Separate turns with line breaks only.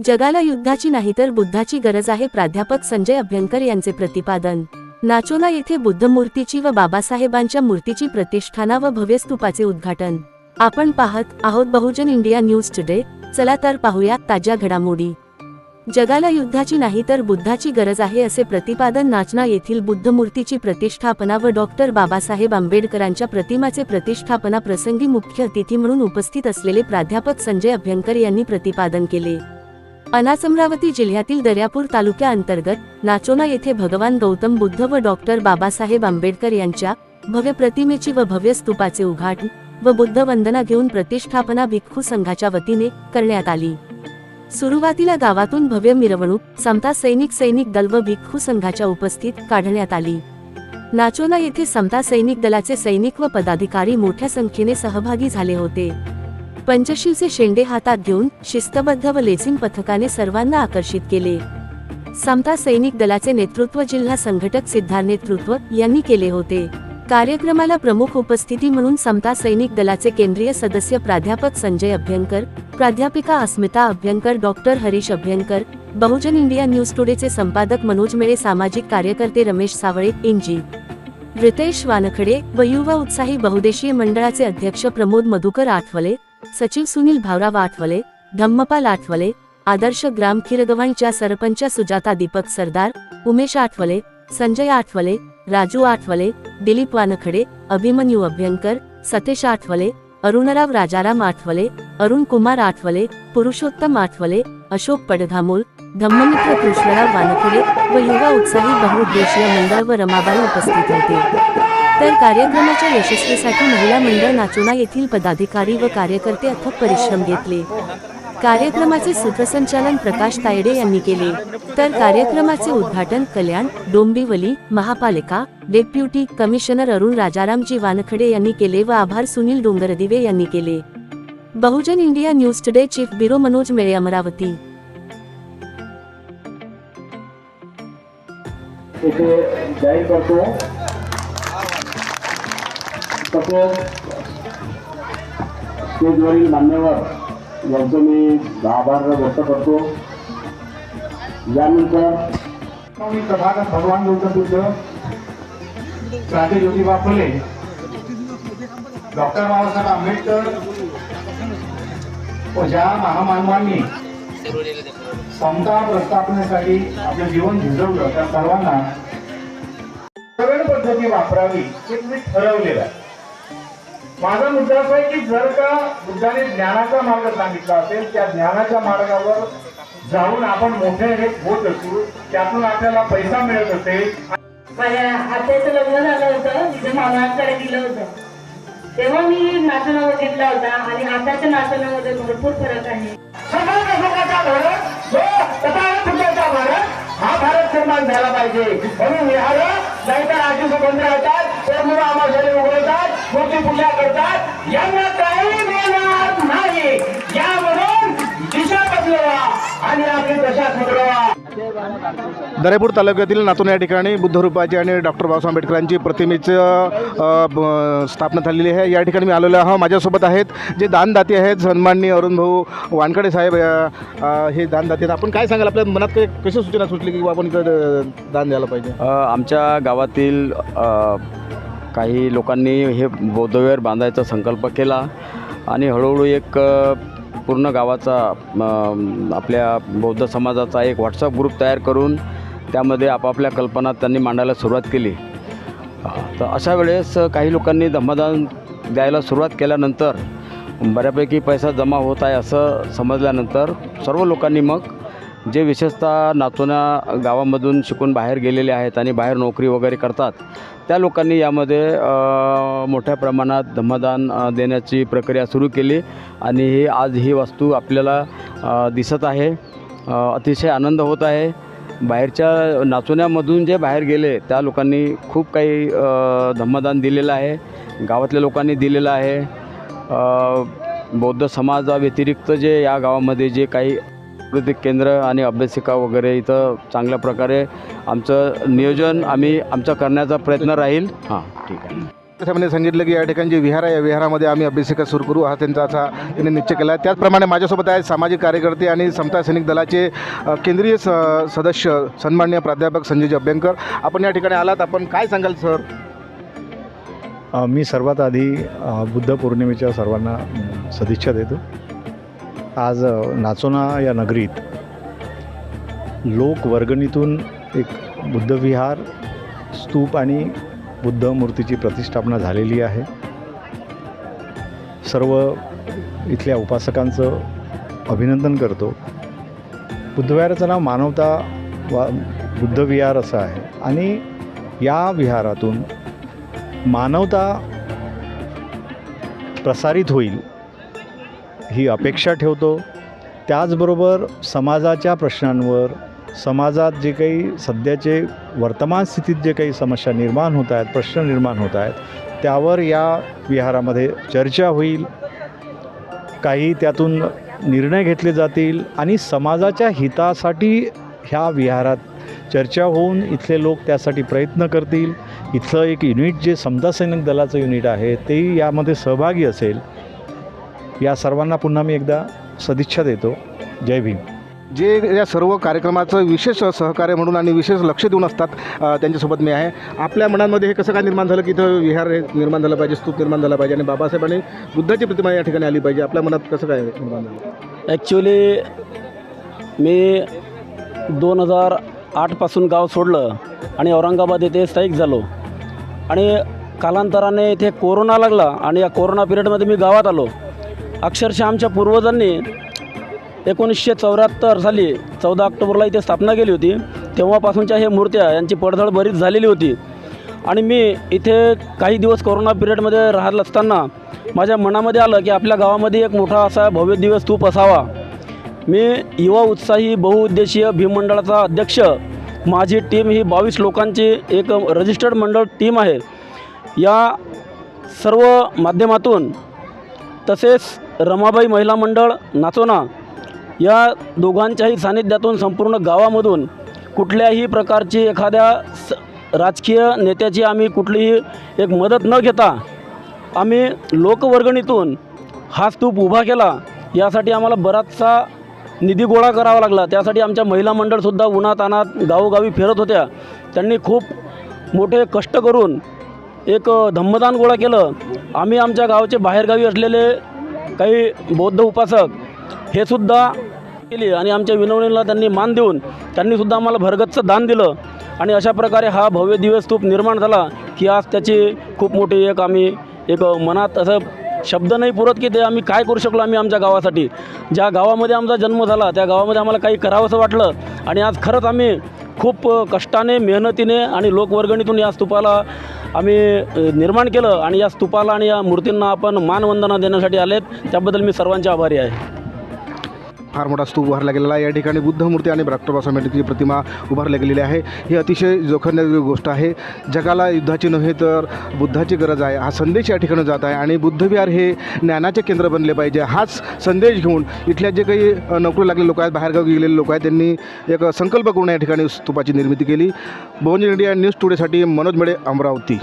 जगाला युद्धाची नाही तर बुद्धाची गरज आहे, प्राध्यापक संजय अभ्यंकर यांचे प्रतिपादन। नाचोना येथे बुद्ध मूर्तीची व बाबासाहेबांच्या मूर्तीची प्रतिष्ठाना व भव्य स्तूपाचे उद्घाटन। आपण पाहत आहोत बहुजन इंडिया न्यूज टुडे। चला तर पाहूया ताज्या घडामोडी। जगाला युद्धाची नाही तर बुद्धाची गरज आहे असे प्रतिपादन नाचोना येथील बुद्ध मूर्तीची प्रतिष्ठापना व डॉक्टर बाबासाहेब आंबेडकरांच्या प्रतिमाचे प्रतिष्ठापना प्रसंगी मुख्य अतिथी म्हणून उपस्थित असलेले प्राध्यापक संजय अभ्यंकर यांनी प्रतिपादन केले। अमरावती जिल्ह्यातील दर्यापूर तालुक्याअंतर्गत नाचोना येथे भगवान गौतम बुद्ध व डॉक्टर बाबासाहेब आंबेडकर यांच्या भव्य प्रतिमेची व भव्य स्तूपाचे उद्घाटन व बुद्ध वंदना घेऊन प्रतिष्ठापना भिक्खू संघाच्या वतीने करण्यात आली। सुरुवातीला गावातून भव्य मिरवणूक समता सैनिक दल व भिक्खू संघाच्या उपस्थित काढण्यात आली। नाचोना येथे समता सैनिक दलाचे सैनिक व पदाधिकारी मोठ्या संख्येने सहभागी झाले होते। पंचशीलचे शेंडे हातात घेऊन शिस्तबद्ध व लेझिम पथकाने सर्वांना आकर्षित केले। समता सैनिक दलाचे नेतृत्व जिल्हा संघटक सिद्धार्थ नेतृत्व यांनी केले होते। कार्यक्रमाला प्रमुख उपस्थिती म्हणून समता सैनिक दलाचे केंद्रीय सदस्य प्राध्यापक संजय अभ्यंकर, प्राध्यापिका अस्मिता अभ्यंकर, डॉक्टर हरीश अभ्यंकर, बहुजन इंडिया न्यूज टुडेचे संपादक मनोज मेळे, सामाजिक कार्यकर्ते रमेश सावळे, इंजी रितेश वानखडे व युवा उत्साही बहुदेशीय मंडळाचे अध्यक्ष प्रमोद मधुकर आठवले, सचिव सुनील भावराव आठवले, धम्मपाल आठवले, आदर्श ग्राम खिरगव्हाणच्या सरपंच सुजाता दीपक सरदार, उमेश आठवले, संजय आठवले, राजू आठवले, दिलीप वानखडे, अभिमन्यू अभ्यंकर, सतेश आठवले, अरुणराव राजाराम आठवले, अरुण कुमार आठवले, पुरुषोत्तम आठवले, अशोक पडघामोल, धम्ममित्र कृष्णराव वानखडे व युवा उत्साही बहुउद्देशीय मंडळ व रमाबाई उपस्थित होते। तर कार्यक्रमाच्या यशस्वीसाठी महिला मंडळ नाचोना येथील पदाधिकारी व कार्यकर्ते अथक परिश्रम घेतले। कार्यक्रमाचे सूत्रसंचालन प्रकाश तायडे यांनी केले। तर कार्यक्रमाचे उद्घाटन कल्याण डोंबिवली महापालिका डेप्युटी कमिशनर अरुण राजारामजी वानखडे यांनी केले व आभार सुनील डोंगरदिवे यांनी केले। Bahujan India news today chief bureau Manoj Mele, Amravati.
जाहीर करतो स्टेजवरील मान्यवर यांचे मी आभार व्यक्त करतो। यानंतर
तथागत भगवान गौतम बुद्ध, क्रांती ज्योतिबा फुले, डॉक्टर बाबासाहेब आंबेडकर व ज्या महामानवांनी समता प्रस्थापनेसाठी आपले जीवन झिजवलं त्या सर्वांना सगळ्या पद्धती वापरावी हे मी ठरवलेलं आहे। माझा मुद्दा असा आहे की जर का बुद्धाने ज्ञानाचा मार्ग सांगितला असेल, त्या ज्ञानाच्या मार्गावर जाऊन आपण मोठे होत असू, त्यातून आपल्याला पैसा मिळत असेल।
माझ्या आत्याचं लग्न झालं होतं, तिथे मामाकडे दिलं होतं, तेव्हा मी नाचणं बघितला होता आणि आताच्या नाचण्यामध्ये भरपूर फरक आहे।
हा भारत निर्माण झाला पाहिजे म्हणून नाहीतर आजी सुगंध राहतात, तर मुलं आम्हाला उघडतात, मोठी पूजा करतात, यांना काही मिळणार नाही। यामधून दिशा बदलवा आणि आपली दशा सुधारवा।
दर्यापूर तालुक्यातील नाचोना या ठिकाणी बुद्धरूपाची आणि डॉक्टर बाबासाहेब आंबेडकरांची प्रतिमेची स्थापना झालेली आहे। या ठिकाणी मी आलेलो आहे। माझ्यासोबत आहेत जे दानदाते आहेत, सन्माननीय अरुण भाऊ वानखडे साहेब हे दानदाते आहेत। आपण काय सांगाल, आपल्या मनात कशी सूचना सुचली की आपण इथं दान द्यायला पाहिजे?
आमच्या गावातील काही लोकांनी हे बौद्धविहार बांधायचा संकल्प केला आणि हळूहळू एक पूर्ण गावाचा आपल्या बौद्ध समाजाचा एक व्हॉट्सअप ग्रुप तयार करून त्यामध्ये आपापल्या कल्पना त्यांनी मांडायला सुरुवात केली। तर अशा वेळेस काही लोकांनी धम्मदान द्यायला सुरुवात केल्यानंतर बऱ्यापैकी पैसा जमा होत आहे असं समजल्यानंतर सर्व लोकांनी मग जे विशेषतः नाचोना गावामधून शिकून बाहेर गेलेले आहेत आणि बाहेर नोकरी वगैरे करतात त्या लोकांनी यामध्ये मोठ्या प्रमाणात धम्मदान देण्याची प्रक्रिया सुरू केली आणि आज ही वस्तू आपल्याला दिसत आहे। अतिशय आनंद होत आहे। बाहेरच्या नाचोन्यामधून जे बाहेर गेले त्या लोकांनी खूप काही धम्मदान दिलेलं आहे, गावातल्या लोकांनी दिलेलं आहे। बौद्ध समाजाव्यतिरिक्त जे या गावामध्ये जे काही सांस्कृतिक केंद्र आणि अभ्यासिका वगैरे इथं चांगल्या प्रकारे आमचं नियोजन आमचा करण्याचा प्रयत्न राहील। हां, ठीक आहे।
त्याच्यामध्ये सांगितलं की या ठिकाणी जे विहार आहे या विहारामध्ये आम्ही अभ्यासिका सुरू करू हा त्यांचा असा त्यांनी निश्चय केला आहे. त्याचप्रमाणे माझ्यासोबत आहेत सामाजिक कार्यकर्ते आणि समता सैनिक दलाचे केंद्रीय सदस्य सन्माननीय प्राध्यापक संजय अभ्यंकर. आपण या ठिकाणी आलात, आपण काय सांगाल सर?
मी सर्वात आधी बुद्ध पौर्णिमेच्या सर्वांना सदिच्छा देतो. आज नाचोना या नगरीत लोकवर्गणीतून एक बुद्धविहार, स्तूप आणि बुद्ध मूर्तीची प्रतिष्ठापना झालेली आहे. सर्व इथल्या उपासकांचं अभिनंदन करतो. बुद्धविहाराचं नाव मानवता बुद्धविहार असं आहे आणि या विहारातून मानवता प्रसारित होईल ही अपेक्षा ठेवतो. त्याचबरोबर समाजाच्या प्रश्नांवर, समाजात जे काही सध्याचे वर्तमान स्थितीत जे काही समस्या निर्माण होत आहेत, प्रश्न निर्माण होत आहेत, त्यावर या विहारामध्ये चर्चा होईल. काही त्यातून निर्णय घेतले जातील आणि समाजाच्या हितासाठी ह्या विहारात चर्चा होऊन इथले लोक त्यासाठी प्रयत्न करतील. इथलं एक युनिट जे समता सैनिक दलाचं युनिट आहे तेही यामध्ये सहभागी असेल. या सर्वांना पुन्हा मी एकदा सदिच्छा देतो. जय भीम.
जे या सर्व कार्यक्रमाचं विशेष सहकार्य म्हणून आणि विशेष लक्ष देऊन असतात त्यांच्यासोबत मी आहे. आपल्या मनामध्ये हे कसं काय निर्माण झालं की इथं विहार हे निर्माण झालं पाहिजे, स्तूप निर्माण झाला पाहिजे आणि बाबासाहेबांनी बुद्धाची प्रतिमा या ठिकाणी आली पाहिजे, आपल्या मनात कसं काय निर्माण झालं?
ॲक्च्युली मी 2008पासून गाव सोडलं आणि औरंगाबाद येथे स्थायिक झालो आणि कालांतराने इथे कोरोना लागला आणि या कोरोना पिरियडमध्ये मी गावात आलो. अक्षरशः आमच्या पूर्वजांनी 1974 साली 14 ऑक्टोबरला इथे स्थापना केली होती. तेव्हापासूनच्या हे मूर्त्या यांची पडझड बरीच झालेली होती आणि मी इथे काही दिवस कोरोना पिरियडमध्ये राहत असताना माझ्या मनामध्ये आलं की आपल्या गावामध्ये एक मोठा असा भव्य दिव्य स्तूप असावा. मी युवा उत्साही बहुउद्देशीय भीम मंडळाचा अध्यक्ष. माझी टीम ही 22 लोकांची एक रजिस्टर्ड मंडळ टीम आहे. या सर्व माध्यमातून तसेच रमाबाई महिला मंडळ नाचोना या दोघांच्याही सानिध्यातून संपूर्ण गावामधून कुठल्याही प्रकारची एखाद्या राजकीय नेत्याची आम्ही कुठलीही एक मदत न घेता आम्ही लोकवर्गणीतून हा स्तूप उभा केला. यासाठी आम्हाला बराचसा निधी गोळा करावा लागला. त्यासाठी आमच्या महिला मंडळसुद्धा उन्हातान्हात गावोगावी फिरत होत्या. त्यांनी खूप मोठे कष्ट करून एक धम्मदान गोळा केलं. आम्ही आमच्या गावचे बाहेरगावी असलेले काही बौद्ध उपासक हे सुद्धा केली आणि आमच्या विनवणीला त्यांनी मान देऊन त्यांनीसुद्धा आम्हाला भरगच्च दान दिलं आणि अशा प्रकारे हा भव्य दिव्य स्तूप निर्माण झाला की आज त्याची खूप मोठी आम्ही मनात असं शब्द नाही पुरत की ते आम्ही काय करू शकलो. आम्ही आमच्या गावासाठी, ज्या गावामध्ये आमचा जन्म झाला त्या गावामध्ये आम्हाला काही करावंसं वाटलं आणि आज खरंच आम्ही खूप कष्टाने, मेहनतीने आणि लोकवर्गणीतून या स्तूपाला आम्ही निर्माण केलं आणि या स्तूपाला आणि या मूर्तींना आपण मानवंदना देण्यासाठी आलेत. त्याबद्दल मी सर्वांचे आभारी आहे.
फार मोठा स्तूप उभारला गेलेला आहे. या ठिकाणी बुद्ध मूर्ती आणि डॉक्टर बाबासाहेब आंबेडकरची प्रतिमा उभारली गेलेली आहे. ही अतिशय जोखमीची गोष्ट आहे. जगाला युद्धाची नव्हे तर बुद्धाची गरज आहे हा संदेश या ठिकाणी जात आहे आणि बुद्धविहार हे ज्ञानाचे केंद्र बनले पाहिजे हाच संदेश घेऊन इथल्या जे काही नोकरी लागलेले लोक आहेत, बाहेरगावी गेलेले लोक आहेत, त्यांनी एक संकल्प करून या ठिकाणी स्तूपाची निर्मिती केली. बहुजन इंडिया न्यूज टुडेसाठी मनोज मेडे, अमरावती.